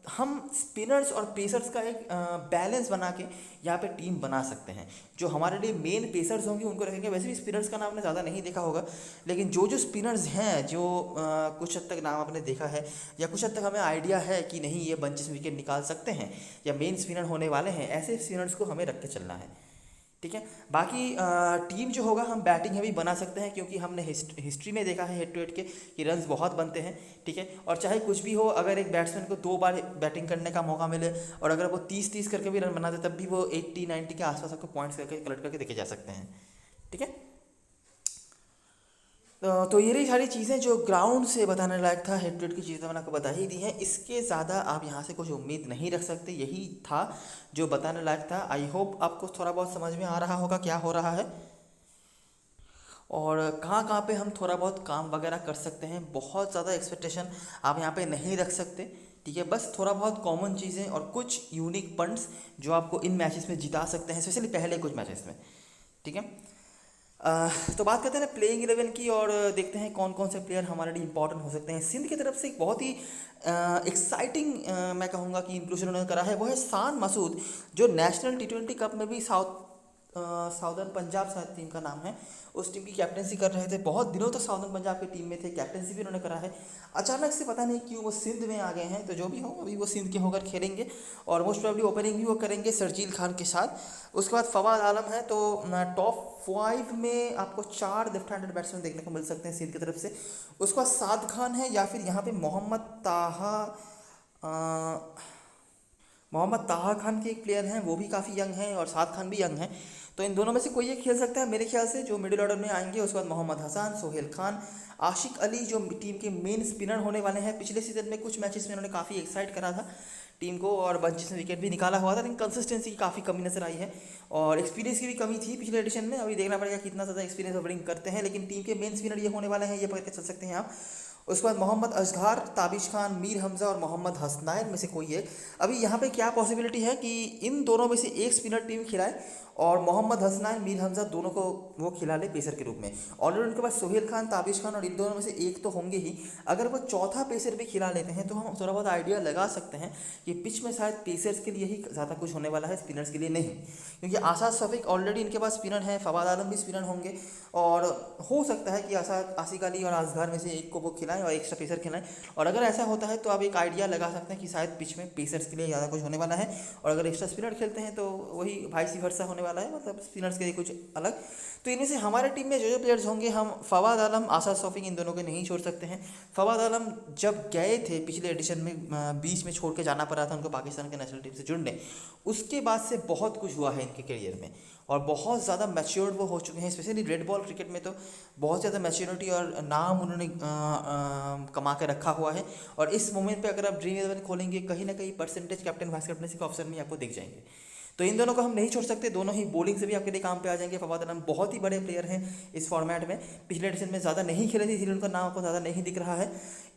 Speaker 1: हम स्पिनर्स और पेसर्स का एक बैलेंस बना के यहाँ पे टीम बना सकते हैं। जो हमारे लिए मेन पेसर्स होंगे उनको रखेंगे। वैसे भी स्पिनर्स का नाम आपने ज़्यादा नहीं देखा होगा, लेकिन जो जो स्पिनर्स हैं जो कुछ हद तक नाम आपने देखा है या कुछ हद तक हमें आइडिया है कि नहीं ये बंचेस विकेट निकाल सकते हैं या मेन स्पिनर होने वाले हैं, ऐसे स्पिनर्स को हमें रख के चलना है। ठीक है। बाकी टीम जो होगा हम बैटिंग हैवी बना सकते हैं, क्योंकि हमने हिस्ट्री में देखा है हेड टू हेड के कि रन्स बहुत बनते हैं। ठीक है। और चाहे कुछ भी हो, अगर एक बैट्समैन को 2 बार बैटिंग करने का मौका मिले और अगर वो 30-30 करके भी रन बनाते तब भी वो 80-90 के आसपास आपको पॉइंट्स करके कलेक्ट करके देखे जा सकते हैं। ठीक है। तो ये रही सारी चीज़ें जो ग्राउंड से बताने लायक था। हेड टू हेड की चीज़ें तो मैंने आपको बता ही दी हैं, इसके ज़्यादा आप यहाँ से कुछ उम्मीद नहीं रख सकते। यही था जो बताने लायक था। आई होप आपको थोड़ा बहुत समझ में आ रहा होगा क्या हो रहा है और कहाँ कहाँ पे हम थोड़ा बहुत काम वगैरह कर सकते हैं। बहुत ज़्यादा एक्सपेक्टेशन आप यहाँ पे नहीं रख सकते। ठीक है। बस थोड़ा बहुत कॉमन चीज़ें और कुछ यूनिक पॉइंट्स जो आपको इन मैचेस में जिता सकते हैं, स्पेशली पहले कुछ मैचेस में। ठीक है। तो बात करते हैं ना प्लेइंग 11 की और देखते हैं कौन कौन से प्लेयर हमारे लिए इंपॉर्टेंट हो सकते हैं। सिंध की तरफ से एक बहुत ही एक्साइटिंग मैं कहूँगा कि इंक्लूजन उन्होंने करा है, वो है शान मसूद, जो नेशनल T20 कप में भी साउदर्न पंजाब शायद टीम का नाम है, उस टीम की कैप्टनसी कर रहे थे। बहुत दिनों तक साउदर्न पंजाब की टीम में थे, कैप्टनसी भी उन्होंने करा है। अचानक से पता नहीं क्यों वो सिंध में आ गए हैं। तो जो भी हो अभी वो सिंध के होकर खेलेंगे और मोस्ट प्रॉब्ली ओपनिंग भी वो करेंगे शर्जील खान के साथ। उसके बाद फवाद आलम है। तो टॉप 5 में आपको 4 लेफ्ट हैंडेड बैट्समैन देखने को मिल सकते हैं सिंध की तरफ से। उसके बाद साद खान है या फिर यहाँ पे मोहम्मद ताहा खान के एक प्लेयर हैं, वो भी काफ़ी यंग हैं और साद खान भी यंग हैं। तो इन दोनों में से कोई एक खेल सकता है मेरे ख्याल से जो मिडिल ऑर्डर में आएंगे। उसके बाद मोहम्मद हसन, सोहेल खान, आशिक अली जो टीम के मेन स्पिनर होने वाले हैं। पिछले सीजन में कुछ मैचेस में उन्होंने काफ़ी एक्साइट करा था टीम को और बंचेस में विकेट भी निकाला हुआ था, लेकिन कंसिस्टेंसी की काफ़ी कमी नजर आई है और एक्सपीरियंस की भी कमी थी पिछले एडिशन में। अभी देखना पड़ेगा कितना ज़्यादा एक्सपीरियंस ब्रिंग करते हैं, लेकिन टीम के मेन स्पिनर ये होने वाले हैं, ये पकड़ के चल सकते हैं आप। उसके बाद मोहम्मद अजहर, ताबिश खान, मीर हमज़ा और मोहम्मद हसनैन में से कोई एक। अभी यहाँ पे क्या पॉसिबिलिटी है कि इन दोनों में से एक स्पिनर टीम खिलाए और मोहम्मद हसनैन, मीर हमज़ा दोनों को वो खिला ले पेसर के रूप में। ऑलरेडी उनके पास सोहेल खान, ताबिश खान और इन दोनों में से एक तो होंगे ही। अगर वो चौथा पेसर भी खिला लेते हैं तो हम थोड़ा बहुत आइडिया लगा सकते हैं कि पिच में शायद पेसर्स के लिए ही ज़्यादा कुछ होने वाला है, स्पिनर्स के लिए नहीं। क्योंकि आसाद शफीक ऑलरेडी इनके पास स्पिनर है, फवाद आलम भी स्पिनर होंगे और हो सकता है कि आसिक अली और अजहर में से एक को वो खिलाएं और एक्स्ट्रा पेसर खिलाएं। और अगर ऐसा होता है तो आप एक आइडिया लगा सकते हैं कि शायद पिच में पेसर्स के लिए ज़्यादा कुछ होने वाला है और अगर एक्स्ट्रा स्पिनर खेलते हैं तो वही वाइस वर्सा होने वाला है, मतलब स्पिनर्स के लिए कुछ अलग। तो इनमें से हमारे टीम में जो जो प्लेयर्स होंगे, हम फवाद आलम, आसाद शफीक इन दोनों को नहीं छोड़ सकते हैं। फवाद आलम जब गए थे पिछले एडिशन में, बीच में छोड़ के जाना पड़ा था उनको पाकिस्तान के नेशनल टीम से जुड़ने, उसके बाद से बहुत कुछ हुआ है इनके करियर में और बहुत ज़्यादा मैच्योर्ड वो हो चुके हैं। स्पेशली रेड बॉल क्रिकेट में तो बहुत ज़्यादा मैच्योरिटी और नाम उन्होंने कमा के रखा हुआ है। और इस मोमेंट पे अगर आप ड्रीम 11 खोलेंगे, कहीं ना कहीं परसेंटेज कैप्टन वाइस कैप्टनसी के ऑप्शन में आपको दिख जाएंगे। तो इन दोनों को हम नहीं छोड़ सकते, दोनों ही बॉलिंग से भी आपके लिए काम पे आ जाएंगे। फवाद आलम बहुत ही बड़े प्लेयर हैं इस फॉर्मेट में, पिछले एडिशन में ज़्यादा नहीं खेले थे इसलिए उनका नाम आपको ज़्यादा नहीं दिख रहा है।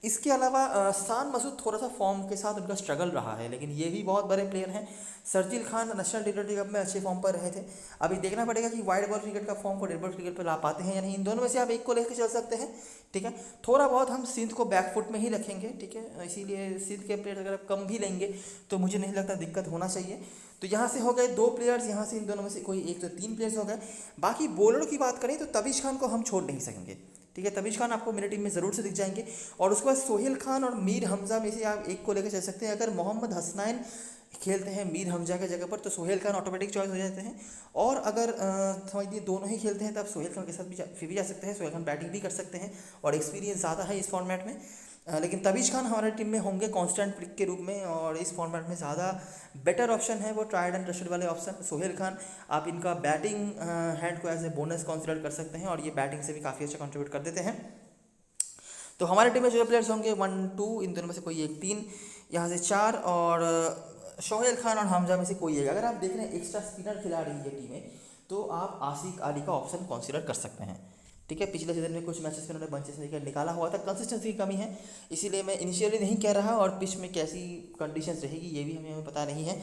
Speaker 1: इसके अलावा शान मसूद थोड़ा सा फॉर्म के साथ उनका स्ट्रगल रहा है, लेकिन ये भी बहुत बड़े प्लेयर हैं। Sharjeel Khan national T20 cup में अच्छे फॉर्म पर रहे थे। अभी देखना पड़ेगा कि वाइड बॉल क्रिकेट का फॉर्म को रेड बॉल क्रिकेट पर ला पाते हैं या नहीं। इन दोनों में से आप एक को लेकर चल सकते हैं। ठीक है। थोड़ा बहुत हम सिंध को बैकफुट में ही रखेंगे। ठीक है। इसीलिए सिंध के प्लेयर अगर आप कम भी लेंगे तो मुझे नहीं लगता दिक्कत होना चाहिए। तो यहाँ से हो गए 2 प्लेयर्स, यहाँ से इन दोनों में से कोई एक, तो 3 प्लेयर्स हो गए। बाकी बॉलर की बात करें तो तबीश खान को हम छोड़ नहीं सकेंगे। ठीक है। तबीश खान आपको मेरी टीम में ज़रूर से दिख जाएंगे और उसके बाद सोहेल खान और मीर हमज़ा में से आप एक को लेकर चल सकते हैं। अगर मोहम्मद हसनैन खेलते हैं मीर हमज़ा के जगह पर तो सोहेल खान ऑटोमेटिक चॉइस हो जाते हैं। और अगर समझिए दोनों ही खेलते हैं तब सोहेल खान के साथ फिर भी जा सकते हैं। सोहेल खान बैटिंग भी कर सकते हैं और एक्सपीरियंस ज़्यादा है इस फॉर्मेट में। लेकिन तबीश खान हमारे टीम में होंगे कांस्टेंट पिक के रूप में और इस फॉर्मेट में ज़्यादा बेटर ऑप्शन है वो ट्राइड एंड ट्रस्टेड वाले ऑप्शन। सोहेल खान आप इनका बैटिंग हैंड को एज ए बोनस कंसिडर कर सकते हैं और ये बैटिंग से भी काफ़ी अच्छा कंट्रीब्यूट कर देते हैं। तो हमारे टीम में जो प्लेयर्स होंगे 1, 2 इन दोनों में से कोई एक, 3 यहाँ से 4 और सोहेल खान और हमजा में से कोई एक। अगर आप देख रहे हैं एक्स्ट्रा स्पिनर खिला रही है टीमें तो आप आसिक अली का ऑप्शन कंसिडर कर सकते हैं। ठीक है। पिछले सीजन में कुछ मैचेस में उन्होंने बंचेस में विकेट निकाला हुआ था, कंसिस्टेंसी की कमी है इसीलिए मैं इनिशियली नहीं कह रहा और पिच में कैसी कंडीशंस रहेगी ये भी हमें पता नहीं है,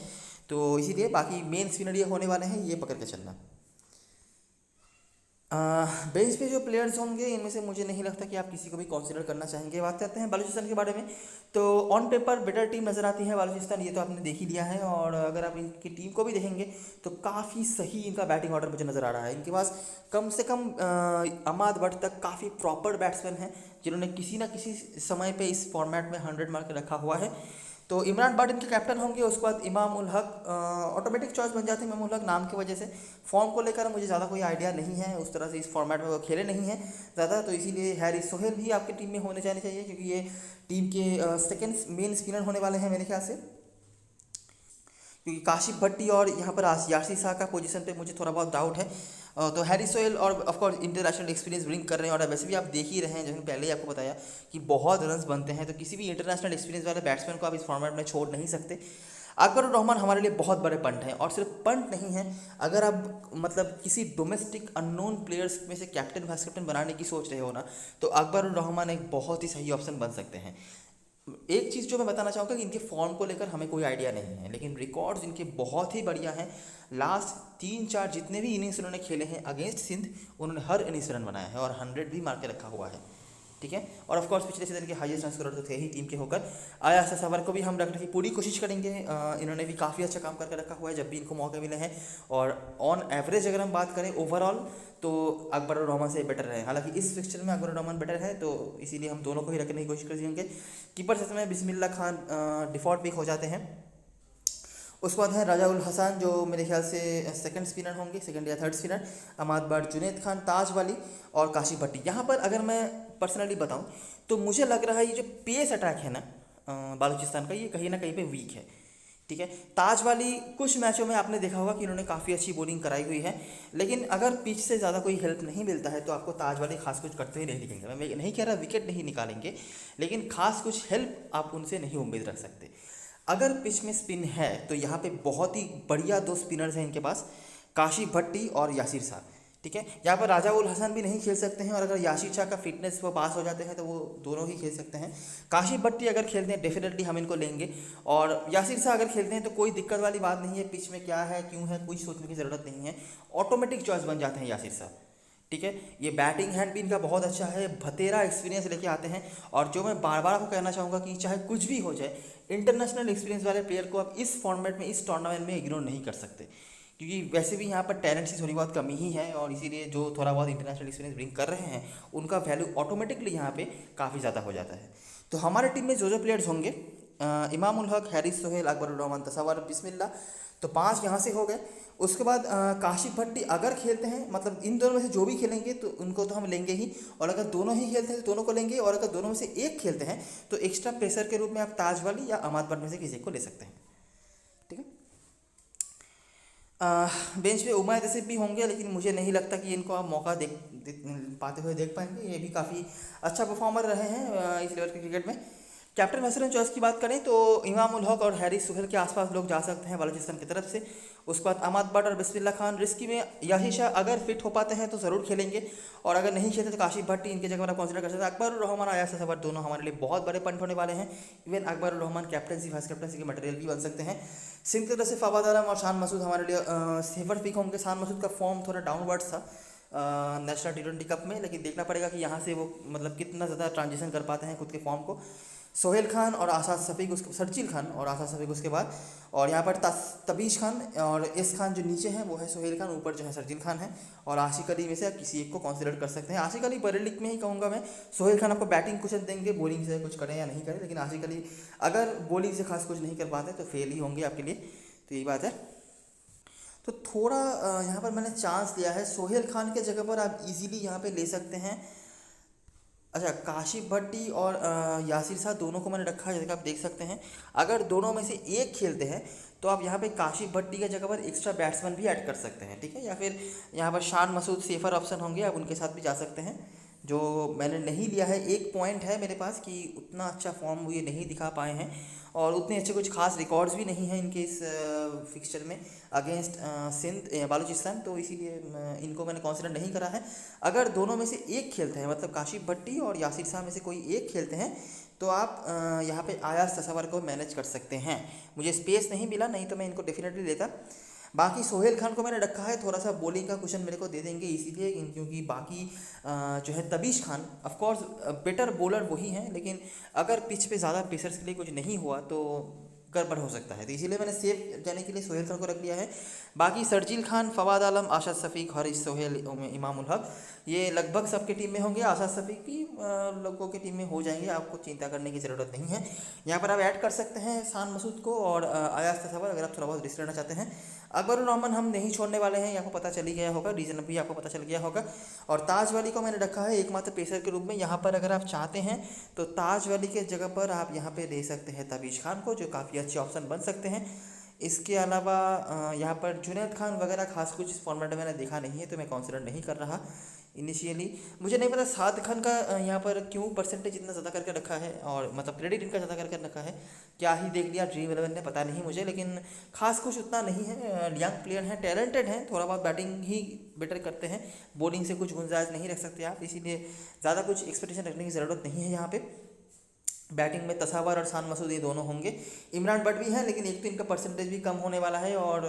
Speaker 1: तो इसीलिए बाकी मेन स्पिनर ये होने वाले हैं, ये पकड़ के चलना। बेंच पे जो प्लेयर्स होंगे इनमें से मुझे नहीं लगता कि आप किसी को भी कंसीडर करना चाहेंगे। बात करते हैं बलूचिस्तान के बारे में। तो ऑन पेपर बेटर टीम नज़र आती है बलूचिस्तान, ये तो आपने देख ही लिया है। और अगर आप इनकी टीम को भी देखेंगे तो काफ़ी सही इनका बैटिंग ऑर्डर मुझे नज़र आ रहा है। इनके पास कम से कम अमाद भट्ट तक काफ़ी प्रॉपर बैट्समैन हैं जिन्होंने किसी ना किसी समय पे इस फॉर्मेट में 100 मार के रखा हुआ है। तो इमरान बट इनके कैप्टन होंगे। उसके बाद इमाम उल हक ऑटोमेटिक चॉइस बन जाते हैं इमाम उल हक नाम की वजह से। फॉर्म को लेकर मुझे ज़्यादा कोई आइडिया नहीं है, उस तरह से इस फॉर्मेट में वो खेले नहीं हैं ज़्यादा, तो इसीलिए हैरिस सोहेल भी आपकी टीम में होने जाने चाहिए, क्योंकि ये टीम के सेकंड मेन स्पिनर होने वाले हैं मेरे ख्याल से। क्योंकि काशिफ भट्टी और यहाँ पर यासी शाह का पोजीशन पे मुझे थोड़ा बहुत डाउट है। तो हैरिस सोहेल और ऑफकोर्स इंटरनेशनल एक्सपीरियंस ब्रिंग कर रहे हैं। और वैसे भी आप देख ही रहे हैं, जैसे पहले ही आपको बताया कि बहुत रन्स बनते हैं, तो किसी भी इंटरनेशनल एक्सपीरियंस वाले बैट्समैन को आप इस फॉर्मेट में छोड़ नहीं सकते। अकबर रहमान हमारे लिए बहुत बड़े पंट हैं, और सिर्फ पंट नहीं हैं। अगर आप मतलब किसी डोमेस्टिक अननोन प्लेयर्स में से कैप्टन वाइस कैप्टन बनाने की सोच रहे हो ना, तो अकबर रहमान एक बहुत ही सही ऑप्शन बन सकते हैं। एक चीज़ जो मैं बताना चाहूँगा कि इनके फॉर्म को लेकर हमें कोई आइडिया नहीं है, लेकिन रिकॉर्ड्स इनके बहुत ही बढ़िया हैं। लास्ट 3-4 जितने भी इनिंग्स उन्होंने खेले हैं अगेंस्ट सिंध, उन्होंने हर इनिंग्स रन बनाया है और 100 भी मार के रखा हुआ है। ठीक है। और ऑफ कोर्स पिछले सीजन के हाईएस्ट रन स्कोरर तो थे ही टीम के होकर। आया सवर को भी हम रखने की पूरी कोशिश करेंगे। इन्होंने भी काफ़ी अच्छा काम करके रखा हुआ है जब भी इनको मौके मिले हैं। और ऑन एवरेज अगर हम बात करें ओवरऑल, तो अकबर और रहमान से बेटर है। हालांकि इस फिक्चर में अकबर और रहमान बेटर है, तो इसीलिए हम दोनों को ही रखने की कोशिश करेंगे। कीपर से में बिस्मिल्लाह खान डिफ़ॉल्ट पिक हो जाते हैं। उसके बाद है राजा उल हसन, जो मेरे ख्याल से सेकंड स्पिनर होंगे, सेकंड या थर्ड स्पिनर। अमाद बट, जुनैद खान, ताज वाली और काशिफ भट्टी। यहाँ पर अगर मैं पर्सनली बताऊँ तो मुझे लग रहा है ये जो पेस अटैक है ना बालूचिस्तान का, ये कहीं ना कहीं पे वीक है। ठीक है। ताज वाली कुछ मैचों में आपने देखा होगा कि इन्होंने काफ़ी अच्छी बॉलिंग कराई हुई है, लेकिन अगर पिच से ज़्यादा कोई हेल्प नहीं मिलता है तो आपको ताज वाली खास कुछ करते ही नहीं दिखेंगे। मैं नहीं कह रहा विकेट नहीं निकालेंगे, लेकिन खास कुछ हेल्प आप उनसे नहीं उम्मीद रख सकते। अगर पिच में स्पिन है तो यहाँ पे बहुत ही बढ़िया 2 स्पिनर्स हैं इनके पास, काशिफ भट्टी और यासिर शाह। ठीक है। यहाँ पर राजा उल हसन भी नहीं खेल सकते हैं, और अगर यासिर शाह का फिटनेस वो पास हो जाते हैं तो वो दोनों ही खेल सकते हैं। काशिफ भट्टी अगर खेलते हैं डेफिनेटली हम इनको लेंगे, और यासिर शाह अगर खेलते हैं तो कोई दिक्कत वाली बात नहीं है। पिच में क्या है क्यों है कोई सोचने की ज़रूरत नहीं है, ऑटोमेटिक चॉइस बन जाते हैं यासिर शाह। ठीक है। ये बैटिंग हैंड भी इनका बहुत अच्छा है, भतेरा एक्सपीरियंस लेके आते हैं। और जो मैं बार बार आपको कहना चाहूँगा कि चाहे कुछ भी हो जाए, इंटरनेशनल एक्सपीरियंस वाले प्लेयर को आप इस फॉर्मेट में, इस टूर्नामेंट में इग्नोर नहीं कर सकते, क्योंकि वैसे भी यहाँ पर टैलेंट की थोड़ी बहुत कमी ही है। और इसीलिए जो थोड़ा बहुत इंटरनेशनल एक्सपीरियंस ब्रिंग कर रहे हैं उनका वैल्यू ऑटोमेटिकली यहाँ पे काफ़ी ज़्यादा हो जाता है। तो हमारे टीम में जो प्लेयर्स होंगे, इमाम उल हक, हैरिस सोहेल, अकबर रहमान, तसव्वुर, बिस्मिल्लाह, तो 5 यहाँ से हो गए। उसके बाद काशिफ भट्टी अगर खेलते हैं, मतलब इन दोनों में से जो भी खेलेंगे तो उनको तो हम लेंगे ही, और अगर दोनों ही खेलते हैं तो दोनों को लेंगे, और अगर दोनों में से एक खेलते हैं तो एक्स्ट्रा प्रेशर के रूप में आप ताज वाली या अमाद भट्ट में से किसी को ले सकते हैं। ठीक है। बेंच पे उमैद असीफ भी होंगे, लेकिन मुझे नहीं लगता कि इनको आप मौका पाते हुए देख पाएंगे। ये भी काफ़ी अच्छा परफॉर्मर रहे हैं इस लेवल के क्रिकेट में। कैप्टन वेस्टर्न चॉइस की बात करें तो इमाम उल हक और हैरिस सोहेल के आसपास लोग जा सकते हैं बलूचिस्तान की तरफ से। उसके बाद अमाद बट और बिस्मिल्लाह खान। रिस्की में यासिर शाह अगर फिट हो पाते हैं तो ज़रूर खेलेंगे, और अगर नहीं खेलते तो काशिफ भट्टी इनके जगह पर कंसीडर कर सकते हैं। अकबर रहमान, आयास सबर दोनों हमारे लिए बहुत बड़े पंट होने वाले हैं। Even Akbar Rahman captaincy vice captaincy के मटेरियल भी बन सकते हैं। सिंध की तरफ से फवाद आलम और शान मसूद हमारे लिए सेफर पिक होंगे। शान मसूद का फॉर्म थोड़ा डाउनवर्ड्स था नेशनल T20 कप में, लेकिन देखना पड़ेगा कि यहाँ से वो मतलब कितना ज़्यादा ट्रांजिशन कर पाते हैं खुद के फॉर्म को। सोहेल खान और आसाद सफ़ीक, उसके सरजील खान और आसाद सफ़ीक उसके बाद, और यहाँ पर तबीश खान और एस खान जो नीचे हैं वो है सोहेल खान, ऊपर जो है सरजील खान है। और आशिक अली में से आप किसी एक को कंसीडर कर सकते हैं। आशिक अली बड़े लीग में ही कहूँगा मैं। सोहेल खान आपको बैटिंग कुछ देंगे, बॉलिंग से कुछ करें या नहीं करें, लेकिन आशिक अली अगर बॉलिंग से खास कुछ नहीं कर पाते तो फेल ही होंगे आपके लिए, तो यही बात है। तो थोड़ा यहाँ पर मैंने चांस लिया है, सोहेल खान के जगह पर आप इजीली यहाँ पे ले सकते हैं। अच्छा, काशिफ भट्टी और यासिर शाह दोनों को मैंने रखा है, जैसे कि आप देख सकते हैं। अगर दोनों में से एक खेलते हैं तो आप यहाँ पे काशिफ भट्टी की जगह पर एक्स्ट्रा बैट्समैन भी ऐड कर सकते हैं। ठीक है। या फिर यहाँ पर शान मसूद सेफर ऑप्शन होंगे, आप उनके साथ भी जा सकते हैं, जो मैंने नहीं लिया है। एक पॉइंट है मेरे पास कि उतना अच्छा फॉर्म ये नहीं दिखा पाए हैं, और उतने अच्छे कुछ खास रिकॉर्ड्स भी नहीं हैं इनके इस फिक्सचर में अगेंस्ट सिंध बालूचिस्तान, तो इसीलिए इनको मैंने कंसिडर नहीं करा है। अगर दोनों में से एक खेलते हैं, मतलब काशिफ भट्टी और यासिर शाह में से कोई एक खेलते हैं, तो आप यहाँ पे आयास तसव्वुर को मैनेज कर सकते हैं। मुझे स्पेस नहीं मिला, नहीं तो मैं इनको डेफिनेटली लेता। बाकी सोहेल खान को मैंने रखा है, थोड़ा सा बॉलिंग का क्वेश्चन मेरे को दे देंगे इसीलिए क्योंकि बाकी जो है Tabish Khan of course better bowler वही हैं, लेकिन अगर पिच पे ज़्यादा पेसर्स के लिए कुछ नहीं हुआ तो गड़बड़ हो सकता है, तो इसीलिए मैंने सेफ जाने के लिए सोहेल खान को रख लिया है। बाकी सरजील खान, फवाद आलम, आशाद शफीक, हारिस सोहेल, इमामुल हक, ये लगभग सबके टीम में होंगे। आशाद शफीक भी लोगों की टीम में हो जाएंगे, आपको चिंता करने की ज़रूरत नहीं है। यहाँ पर आप ऐड कर सकते हैं शान मसूद को और अयाज तस्वर अगर आप थोड़ा बहुत रिस्क लेना चाहते हैं। अकबर रहमान हम नहीं छोड़ने वाले हैं, आपको पता चल ही गया होगा, रीज़न भी आपको पता चल गया होगा। और ताज वाली को मैंने रखा है एकमात्र पेसर के रूप में। यहाँ पर अगर आप चाहते हैं तो ताज वाली के जगह पर आप यहाँ पे ले सकते हैं तबीश खान को, जो काफ़ी अच्छे ऑप्शन बन सकते हैं। इसके अलावा यहाँ पर जुनैद खान वगैरह खास कुछ इस फॉर्मेट में मैंने देखा नहीं है, तो मैं कंसिडर नहीं कर रहा इनिशियली। मुझे नहीं पता साद खान का यहाँ पर क्यों परसेंटेज इतना ज़्यादा करके रखा है, और मतलब क्रेडिट इनका ज़्यादा करके रखा है, क्या ही देख लिया ड्रीम 11 ने, पता नहीं मुझे, लेकिन खास कुछ उतना नहीं है। यंग प्लेयर हैं, टैलेंटेड हैं, थोड़ा बहुत बैटिंग ही बेटर करते हैं, बॉलिंग से कुछ गुंजाइश नहीं रख सकते आप, इसीलिए ज़्यादा कुछ एक्सपेक्टेशन रखने की ज़रूरत नहीं है यहाँ पे। बैटिंग में तसावर और शान मसूद ये दोनों होंगे। इमरान बट भी हैं, लेकिन एक तो इनका परसेंटेज भी कम होने वाला है और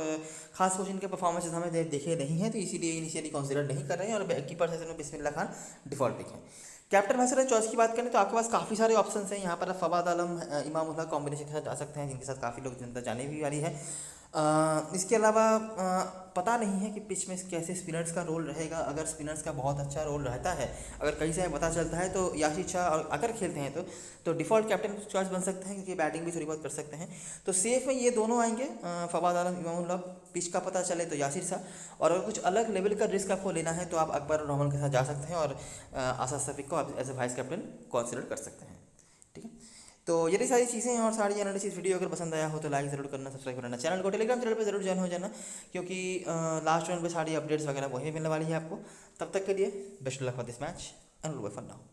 Speaker 1: खास कुछ इनके परफॉर्मेंसेज हमें देखे नहीं हैं, तो इसीलिए इनिशियली कंसिडर नहीं कर रहे हैं। और कीपर सेशन में बिस्मिल्लाह खान डिफॉल्ट पिक है। कैप्टन वैसे चॉइस की बात करें तो आपके पास काफ़ी सारे ऑप्शन हैं यहाँ पर। फवाद आलम, इमाम उल्लाह कॉम्बिनेशन के साथ जा सकते हैं, जिनके साथ काफ़ी लोग जनता जाने भी वाली है। इसके अलावा पता नहीं है कि पिच में कैसे स्पिनर्स का रोल रहेगा। अगर स्पिनर्स का बहुत अच्छा रोल रहता है, अगर कहीं से पता चलता है, तो याशिर शाह और अगर खेलते हैं तो डिफ़ॉल्ट कैप्टन चॉइस बन सकते हैं, क्योंकि बैटिंग भी थोड़ी बहुत कर सकते हैं। तो सेफ में ये दोनों आएंगे, फवाद आलम, इमामुल्लाह। पिच का पता चले तो याशिर शाह, और अगर कुछ अलग लेवल का रिस्क आपको लेना है तो आप अकबर रहमान के साथ जा सकते हैं, और आसाद शफीक को आप as a vice captain consider कर सकते हैं। ठीक है, तो ये सारी चीज़ें हैं और सारी एनालिसिस वीडियो अगर पसंद आया हो तो लाइक ज़रूर करना, सब्सक्राइब करना, चैनल को टेलीग्राम चैनल पे ज़रूर ज्वाइन हो जाना, क्योंकि लास्ट राउंड पे सारी अपडेट्स वगैरह वही मिलने वाली है आपको। तब तक के लिए best luck for this match and for now.